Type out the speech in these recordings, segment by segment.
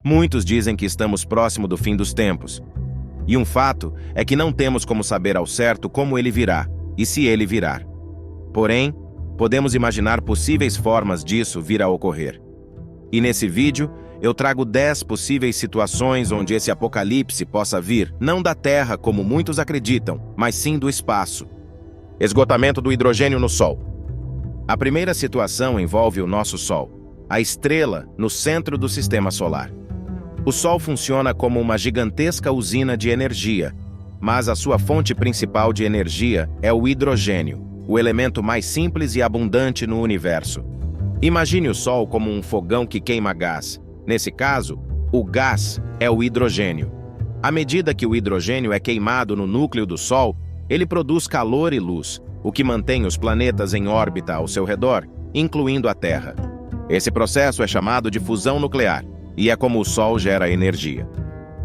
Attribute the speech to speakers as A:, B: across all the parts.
A: Muitos dizem que estamos próximo do fim dos tempos. E um fato é que não temos como saber ao certo como ele virá e se ele virá. Porém, podemos imaginar possíveis formas disso vir a ocorrer. E nesse vídeo, eu trago 10 possíveis situações onde esse apocalipse possa vir, não da Terra como muitos acreditam, mas sim do espaço. Esgotamento do hidrogênio no Sol. A primeira situação envolve o nosso Sol, a estrela no centro do Sistema Solar. O Sol funciona como uma gigantesca usina de energia, mas a sua fonte principal de energia é o hidrogênio, o elemento mais simples e abundante no universo. Imagine o Sol como um fogão que queima gás. Nesse caso, o gás é o hidrogênio. À medida que o hidrogênio é queimado no núcleo do Sol, ele produz calor e luz, o que mantém os planetas em órbita ao seu redor, incluindo a Terra. Esse processo é chamado de fusão nuclear, e é como o Sol gera energia.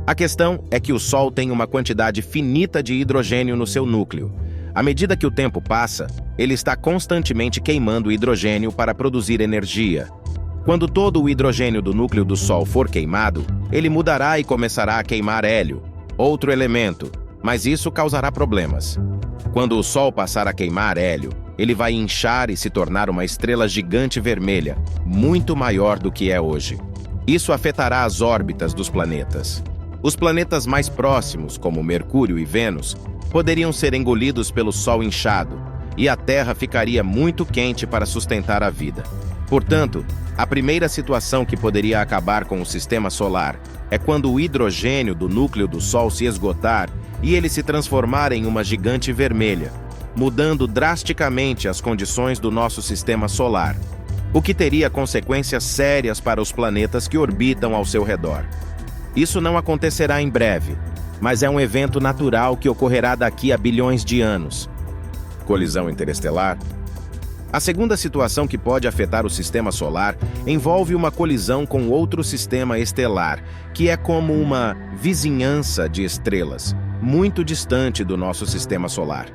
A: A questão é que o Sol tem uma quantidade finita de hidrogênio no seu núcleo. À medida que o tempo passa, ele está constantemente queimando hidrogênio para produzir energia. Quando todo o hidrogênio do núcleo do Sol for queimado, ele mudará e começará a queimar hélio, outro elemento, mas isso causará problemas. Quando o Sol passar a queimar hélio, ele vai inchar e se tornar uma estrela gigante vermelha, muito maior do que é hoje. Isso afetará as órbitas dos planetas. Os planetas mais próximos, como Mercúrio e Vênus, poderiam ser engolidos pelo Sol inchado, e a Terra ficaria muito quente para sustentar a vida. Portanto, a primeira situação que poderia acabar com o Sistema Solar é quando o hidrogênio do núcleo do Sol se esgotar e ele se transformar em uma gigante vermelha, mudando drasticamente as condições do nosso Sistema Solar, o que teria consequências sérias para os planetas que orbitam ao seu redor. Isso não acontecerá em breve, mas é um evento natural que ocorrerá daqui a bilhões de anos. Colisão interestelar. A segunda situação que pode afetar o Sistema Solar envolve uma colisão com outro sistema estelar, que é como uma vizinhança de estrelas, muito distante do nosso Sistema Solar.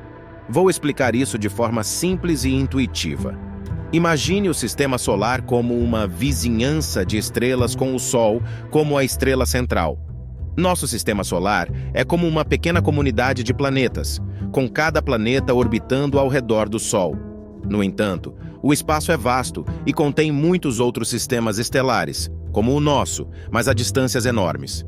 A: Vou explicar isso de forma simples e intuitiva. Imagine o Sistema Solar como uma vizinhança de estrelas com o Sol como a estrela central. Nosso Sistema Solar é como uma pequena comunidade de planetas, com cada planeta orbitando ao redor do Sol. No entanto, o espaço é vasto e contém muitos outros sistemas estelares, como o nosso, mas a distâncias enormes.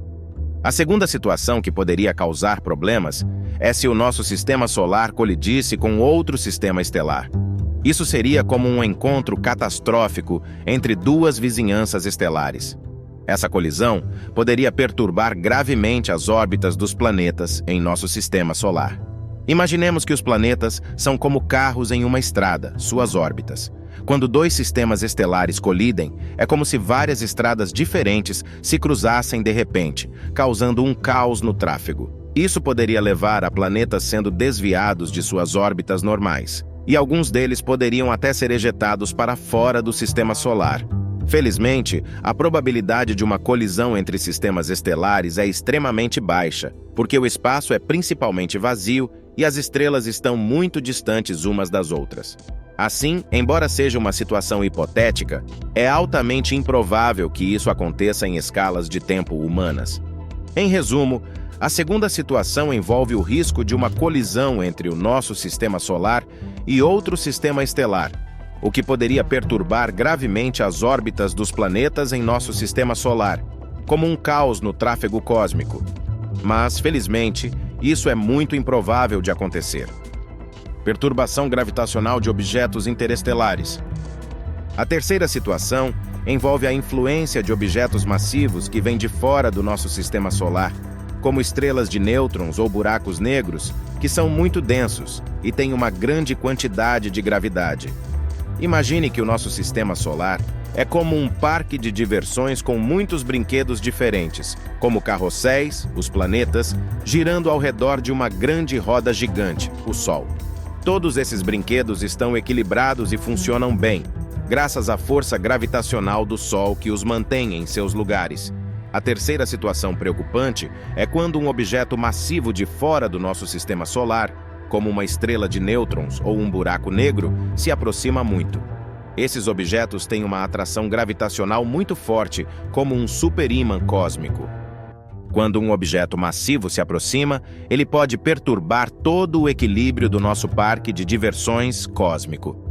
A: A segunda situação que poderia causar problemas é se o nosso Sistema Solar colidisse com outro sistema estelar. Isso seria como um encontro catastrófico entre duas vizinhanças estelares. Essa colisão poderia perturbar gravemente as órbitas dos planetas em nosso Sistema Solar. Imaginemos que os planetas são como carros em uma estrada, suas órbitas. Quando dois sistemas estelares colidem, é como se várias estradas diferentes se cruzassem de repente, causando um caos no tráfego. Isso poderia levar a planetas sendo desviados de suas órbitas normais, e alguns deles poderiam até ser ejetados para fora do Sistema Solar. Felizmente, a probabilidade de uma colisão entre sistemas estelares é extremamente baixa, porque o espaço é principalmente vazio e as estrelas estão muito distantes umas das outras. Assim, embora seja uma situação hipotética, é altamente improvável que isso aconteça em escalas de tempo humanas. Em resumo, a segunda situação envolve o risco de uma colisão entre o nosso Sistema Solar e outro sistema estelar, o que poderia perturbar gravemente as órbitas dos planetas em nosso Sistema Solar, como um caos no tráfego cósmico. Mas, felizmente, isso é muito improvável de acontecer. Perturbação gravitacional de objetos interestelares. A terceira situação envolve a influência de objetos massivos que vêm de fora do nosso Sistema Solar, como estrelas de nêutrons ou buracos negros, que são muito densos e têm uma grande quantidade de gravidade. Imagine que o nosso Sistema Solar é como um parque de diversões com muitos brinquedos diferentes, como carrosséis, os planetas, girando ao redor de uma grande roda gigante, o Sol. Todos esses brinquedos estão equilibrados e funcionam bem, graças à força gravitacional do Sol que os mantém em seus lugares. A terceira situação preocupante é quando um objeto massivo de fora do nosso Sistema Solar, como uma estrela de nêutrons ou um buraco negro, se aproxima muito. Esses objetos têm uma atração gravitacional muito forte, como um superímã cósmico. Quando um objeto massivo se aproxima, ele pode perturbar todo o equilíbrio do nosso parque de diversões cósmico.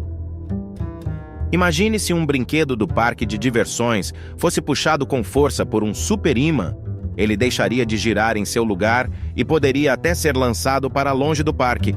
A: Imagine se um brinquedo do parque de diversões fosse puxado com força por um superímã. Ele deixaria de girar em seu lugar e poderia até ser lançado para longe do parque.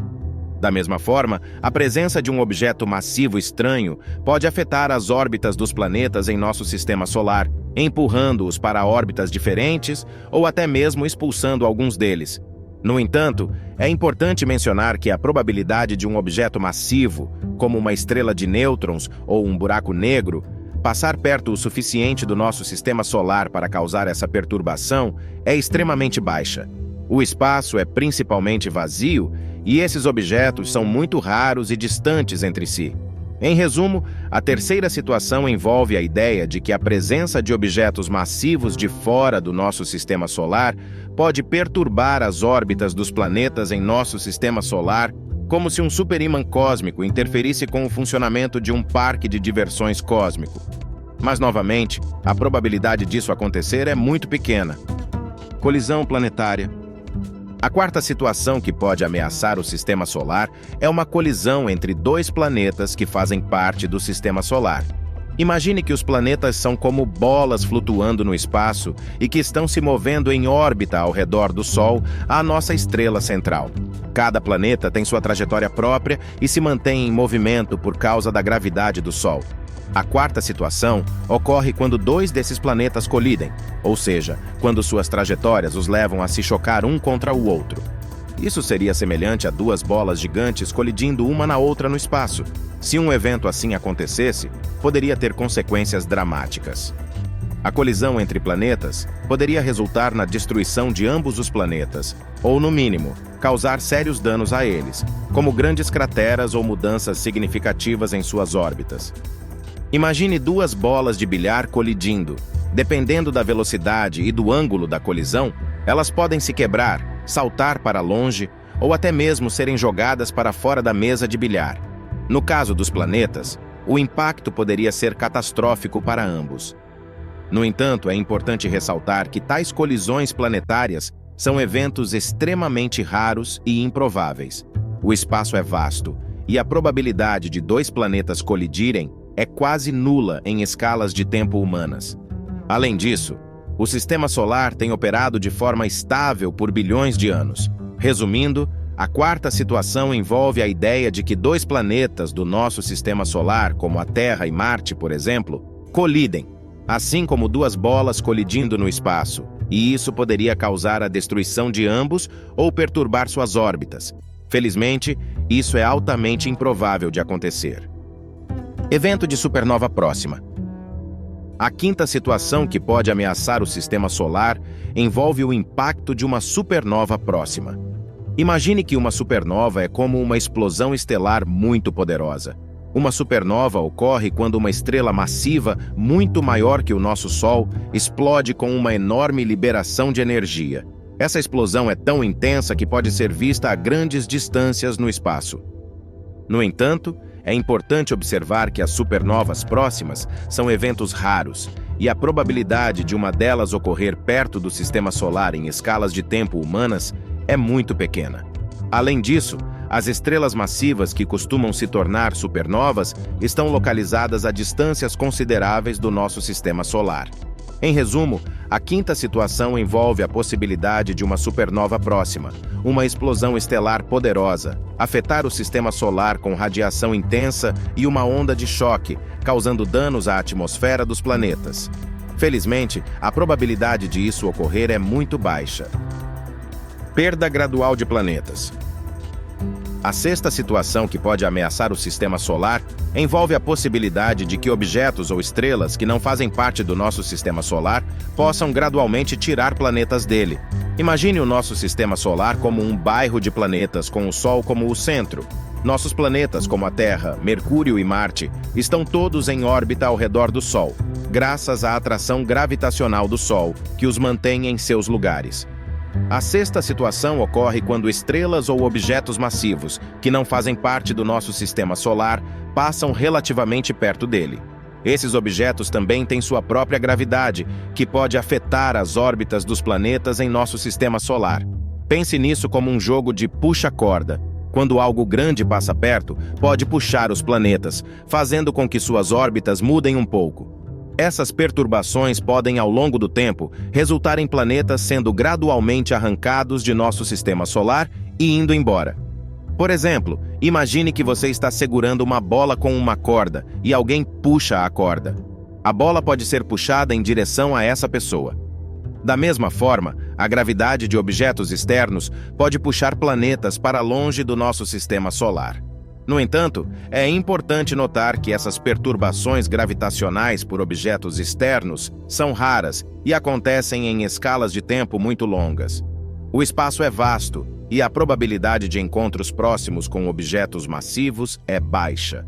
A: Da mesma forma, a presença de um objeto massivo estranho pode afetar as órbitas dos planetas em nosso sistema solar, empurrando-os para órbitas diferentes ou até mesmo expulsando alguns deles. No entanto, é importante mencionar que a probabilidade de um objeto massivo, como uma estrela de nêutrons ou um buraco negro, passar perto o suficiente do nosso sistema solar para causar essa perturbação é extremamente baixa. O espaço é principalmente vazio e esses objetos são muito raros e distantes entre si. Em resumo, a terceira situação envolve a ideia de que a presença de objetos massivos de fora do nosso sistema solar pode perturbar as órbitas dos planetas em nosso sistema solar, como se um superímã cósmico interferisse com o funcionamento de um parque de diversões cósmico. Mas, novamente, a probabilidade disso acontecer é muito pequena. Colisão planetária. A quarta situação que pode ameaçar o sistema solar é uma colisão entre dois planetas que fazem parte do sistema solar. Imagine que os planetas são como bolas flutuando no espaço e que estão se movendo em órbita ao redor do Sol, a nossa estrela central. Cada planeta tem sua trajetória própria e se mantém em movimento por causa da gravidade do Sol. A quarta situação ocorre quando dois desses planetas colidem, ou seja, quando suas trajetórias os levam a se chocar um contra o outro. Isso seria semelhante a duas bolas gigantes colidindo uma na outra no espaço. Se um evento assim acontecesse, poderia ter consequências dramáticas. A colisão entre planetas poderia resultar na destruição de ambos os planetas, ou, no mínimo, causar sérios danos a eles, como grandes crateras ou mudanças significativas em suas órbitas. Imagine duas bolas de bilhar colidindo. Dependendo da velocidade e do ângulo da colisão, elas podem se quebrar, saltar para longe ou até mesmo serem jogadas para fora da mesa de bilhar. No caso dos planetas, o impacto poderia ser catastrófico para ambos. No entanto, é importante ressaltar que tais colisões planetárias são eventos extremamente raros e improváveis. O espaço é vasto e a probabilidade de dois planetas colidirem é quase nula em escalas de tempo humanas. Além disso, o sistema solar tem operado de forma estável por bilhões de anos. Resumindo, a quarta situação envolve a ideia de que dois planetas do nosso sistema solar, como a Terra e Marte, por exemplo, colidem, assim como duas bolas colidindo no espaço, e isso poderia causar a destruição de ambos ou perturbar suas órbitas. Felizmente, isso é altamente improvável de acontecer. Evento de supernova próxima. A quinta situação que pode ameaçar o sistema solar envolve o impacto de uma supernova próxima. Imagine que uma supernova é como uma explosão estelar muito poderosa. Uma supernova ocorre quando uma estrela massiva, muito maior que o nosso Sol, explode com uma enorme liberação de energia. Essa explosão é tão intensa que pode ser vista a grandes distâncias no espaço. No entanto, é importante observar que as supernovas próximas são eventos raros e a probabilidade de uma delas ocorrer perto do sistema solar em escalas de tempo humanas é muito pequena. Além disso, as estrelas massivas que costumam se tornar supernovas estão localizadas a distâncias consideráveis do nosso sistema solar. Em resumo, a quinta situação envolve a possibilidade de uma supernova próxima, uma explosão estelar poderosa, afetar o sistema solar com radiação intensa e uma onda de choque, causando danos à atmosfera dos planetas. Felizmente, a probabilidade de isso ocorrer é muito baixa. Perda gradual de planetas. A sexta situação que pode ameaçar o sistema solar envolve a possibilidade de que objetos ou estrelas que não fazem parte do nosso sistema solar possam gradualmente tirar planetas dele. Imagine o nosso sistema solar como um bairro de planetas com o Sol como o centro. Nossos planetas, como a Terra, Mercúrio e Marte, estão todos em órbita ao redor do Sol, graças à atração gravitacional do Sol, que os mantém em seus lugares. A sexta situação ocorre quando estrelas ou objetos massivos, que não fazem parte do nosso sistema solar, passam relativamente perto dele. Esses objetos também têm sua própria gravidade, que pode afetar as órbitas dos planetas em nosso sistema solar. Pense nisso como um jogo de puxa-corda. Quando algo grande passa perto, pode puxar os planetas, fazendo com que suas órbitas mudem um pouco. Essas perturbações podem, ao longo do tempo, resultar em planetas sendo gradualmente arrancados de nosso sistema solar e indo embora. Por exemplo, imagine que você está segurando uma bola com uma corda e alguém puxa a corda. A bola pode ser puxada em direção a essa pessoa. Da mesma forma, a gravidade de objetos externos pode puxar planetas para longe do nosso sistema solar. No entanto, é importante notar que essas perturbações gravitacionais por objetos externos são raras e acontecem em escalas de tempo muito longas. O espaço é vasto e a probabilidade de encontros próximos com objetos massivos é baixa.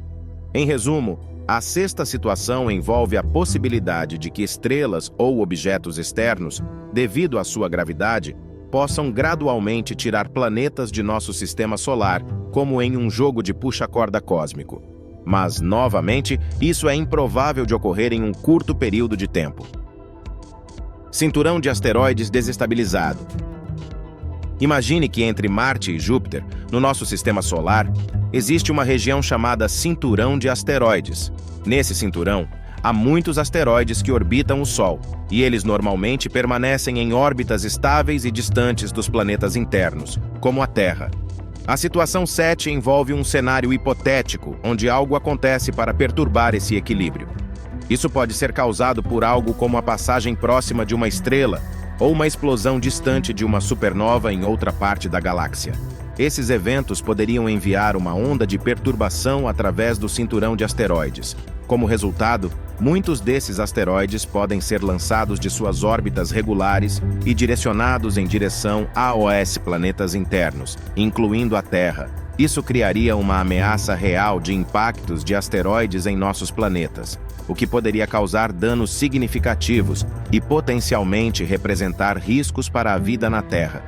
A: Em resumo, a sexta situação envolve a possibilidade de que estrelas ou objetos externos, devido à sua gravidade, possam gradualmente tirar planetas de nosso sistema solar, como em um jogo de puxa-corda cósmico. Mas, novamente, isso é improvável de ocorrer em um curto período de tempo. Cinturão de asteroides desestabilizado. Imagine que entre Marte e Júpiter, no nosso sistema solar, existe uma região chamada Cinturão de Asteroides. Nesse cinturão, há muitos asteroides que orbitam o Sol, e eles normalmente permanecem em órbitas estáveis e distantes dos planetas internos, como a Terra. A situação 7 envolve um cenário hipotético, onde algo acontece para perturbar esse equilíbrio. Isso pode ser causado por algo como a passagem próxima de uma estrela, ou uma explosão distante de uma supernova em outra parte da galáxia. Esses eventos poderiam enviar uma onda de perturbação através do cinturão de asteroides. Como resultado, muitos desses asteroides podem ser lançados de suas órbitas regulares e direcionados em direção a planetas internos, incluindo a Terra. Isso criaria uma ameaça real de impactos de asteroides em nossos planetas, o que poderia causar danos significativos e potencialmente representar riscos para a vida na Terra.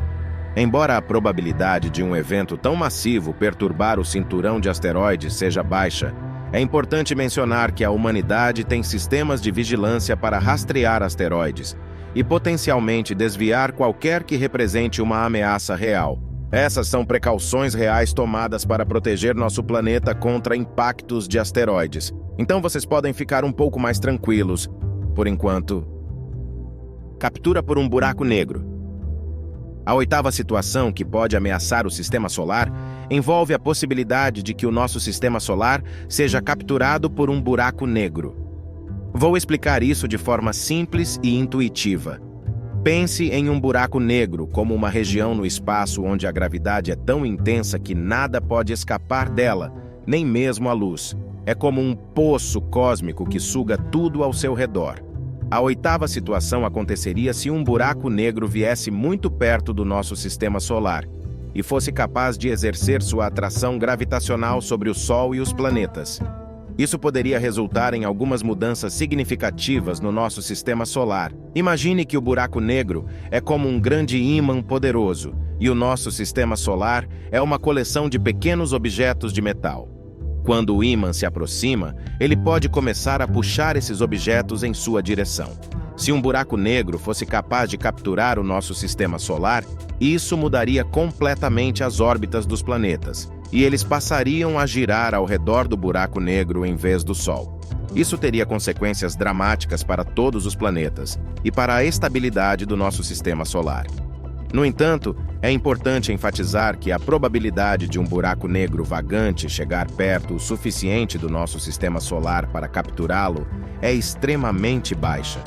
A: Embora a probabilidade de um evento tão massivo perturbar o cinturão de asteroides seja baixa, é importante mencionar que a humanidade tem sistemas de vigilância para rastrear asteroides e potencialmente desviar qualquer que represente uma ameaça real. Essas são precauções reais tomadas para proteger nosso planeta contra impactos de asteroides. Então vocês podem ficar um pouco mais tranquilos, por enquanto. Captura por um buraco negro. A oitava situação que pode ameaçar o sistema solar envolve a possibilidade de que o nosso sistema solar seja capturado por um buraco negro. Vou explicar isso de forma simples e intuitiva. Pense em um buraco negro como uma região no espaço onde a gravidade é tão intensa que nada pode escapar dela, nem mesmo a luz. É como um poço cósmico que suga tudo ao seu redor. A oitava situação aconteceria se um buraco negro viesse muito perto do nosso sistema solar e fosse capaz de exercer sua atração gravitacional sobre o Sol e os planetas. Isso poderia resultar em algumas mudanças significativas no nosso sistema solar. Imagine que o buraco negro é como um grande ímã poderoso e o nosso sistema solar é uma coleção de pequenos objetos de metal. Quando o ímã se aproxima, ele pode começar a puxar esses objetos em sua direção. Se um buraco negro fosse capaz de capturar o nosso sistema solar, isso mudaria completamente as órbitas dos planetas, e eles passariam a girar ao redor do buraco negro em vez do Sol. Isso teria consequências dramáticas para todos os planetas e para a estabilidade do nosso sistema solar. No entanto, é importante enfatizar que a probabilidade de um buraco negro vagante chegar perto o suficiente do nosso sistema solar para capturá-lo é extremamente baixa.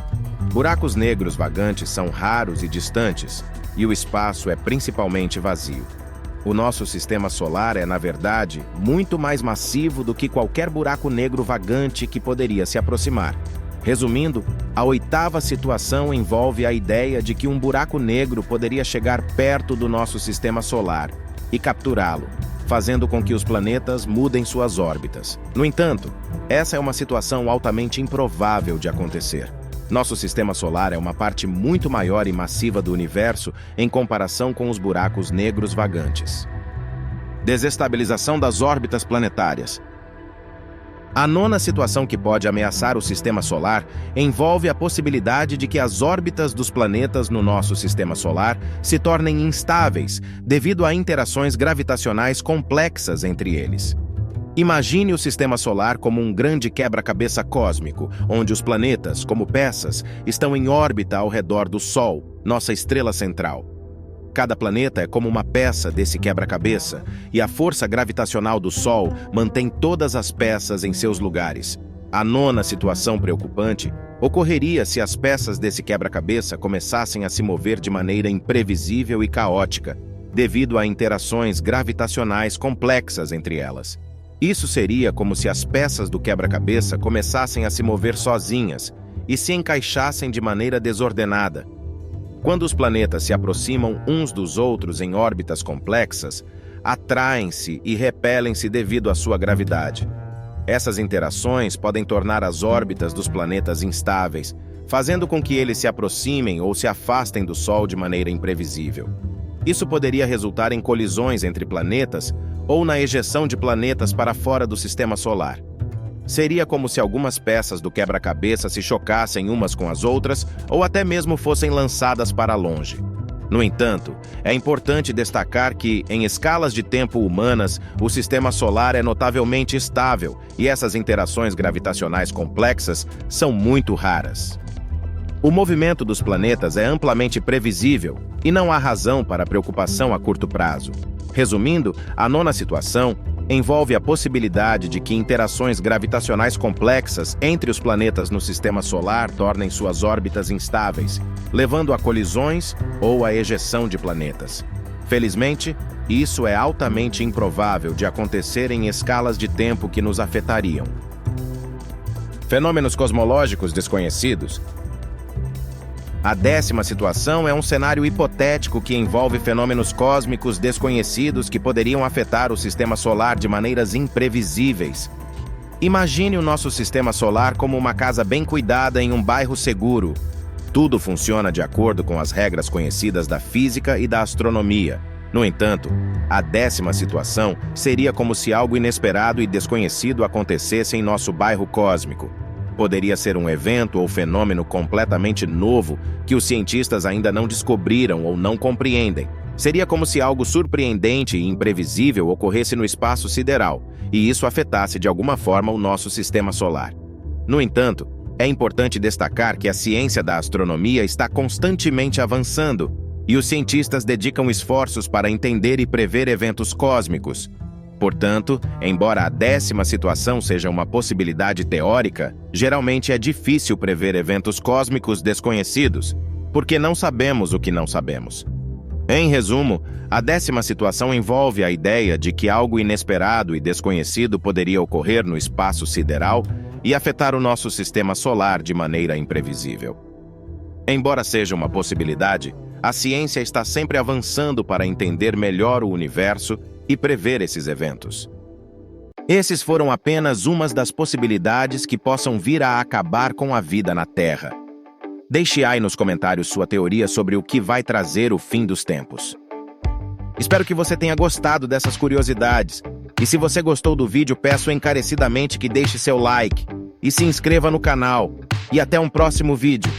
A: Buracos negros vagantes são raros e distantes, e o espaço é principalmente vazio. O nosso sistema solar é, na verdade, muito mais massivo do que qualquer buraco negro vagante que poderia se aproximar. Resumindo, a oitava situação envolve a ideia de que um buraco negro poderia chegar perto do nosso sistema solar e capturá-lo, fazendo com que os planetas mudem suas órbitas. No entanto, essa é uma situação altamente improvável de acontecer. Nosso sistema solar é uma parte muito maior e massiva do universo em comparação com os buracos negros vagantes. Desestabilização das órbitas planetárias. A nona situação que pode ameaçar o sistema solar envolve a possibilidade de que as órbitas dos planetas no nosso sistema solar se tornem instáveis devido a interações gravitacionais complexas entre eles. Imagine o sistema solar como um grande quebra-cabeça cósmico, onde os planetas, como peças, estão em órbita ao redor do Sol, nossa estrela central. Cada planeta é como uma peça desse quebra-cabeça, e a força gravitacional do Sol mantém todas as peças em seus lugares. A nona situação preocupante ocorreria se as peças desse quebra-cabeça começassem a se mover de maneira imprevisível e caótica, devido a interações gravitacionais complexas entre elas. Isso seria como se as peças do quebra-cabeça começassem a se mover sozinhas e se encaixassem de maneira desordenada. Quando os planetas se aproximam uns dos outros em órbitas complexas, atraem-se e repelem-se devido à sua gravidade. Essas interações podem tornar as órbitas dos planetas instáveis, fazendo com que eles se aproximem ou se afastem do Sol de maneira imprevisível. Isso poderia resultar em colisões entre planetas ou na ejeção de planetas para fora do sistema solar. Seria como se algumas peças do quebra-cabeça se chocassem umas com as outras ou até mesmo fossem lançadas para longe. No entanto, é importante destacar que, em escalas de tempo humanas, o sistema solar é notavelmente estável e essas interações gravitacionais complexas são muito raras. O movimento dos planetas é amplamente previsível e não há razão para preocupação a curto prazo. Resumindo, a nona situação envolve a possibilidade de que interações gravitacionais complexas entre os planetas no sistema solar tornem suas órbitas instáveis, levando a colisões ou a ejeção de planetas. Felizmente, isso é altamente improvável de acontecer em escalas de tempo que nos afetariam. Fenômenos cosmológicos desconhecidos. A 10ª situação é um cenário hipotético que envolve fenômenos cósmicos desconhecidos que poderiam afetar o sistema solar de maneiras imprevisíveis. Imagine o nosso sistema solar como uma casa bem cuidada em um bairro seguro. Tudo funciona de acordo com as regras conhecidas da física e da astronomia. No entanto, a 10ª situação seria como se algo inesperado e desconhecido acontecesse em nosso bairro cósmico. Poderia ser um evento ou fenômeno completamente novo que os cientistas ainda não descobriram ou não compreendem. Seria como se algo surpreendente e imprevisível ocorresse no espaço sideral, e isso afetasse de alguma forma o nosso sistema solar. No entanto, é importante destacar que a ciência da astronomia está constantemente avançando, e os cientistas dedicam esforços para entender e prever eventos cósmicos. Portanto, embora a 10ª situação seja uma possibilidade teórica, geralmente é difícil prever eventos cósmicos desconhecidos, porque não sabemos o que não sabemos. Em resumo, a 10ª situação envolve a ideia de que algo inesperado e desconhecido poderia ocorrer no espaço sideral e afetar o nosso sistema solar de maneira imprevisível. Embora seja uma possibilidade, a ciência está sempre avançando para entender melhor o universo e prever esses eventos. Esses foram apenas umas das possibilidades que possam vir a acabar com a vida na Terra. Deixe aí nos comentários sua teoria sobre o que vai trazer o fim dos tempos. Espero que você tenha gostado dessas curiosidades. E se você gostou do vídeo, peço encarecidamente que deixe seu like e se inscreva no canal. E até um próximo vídeo.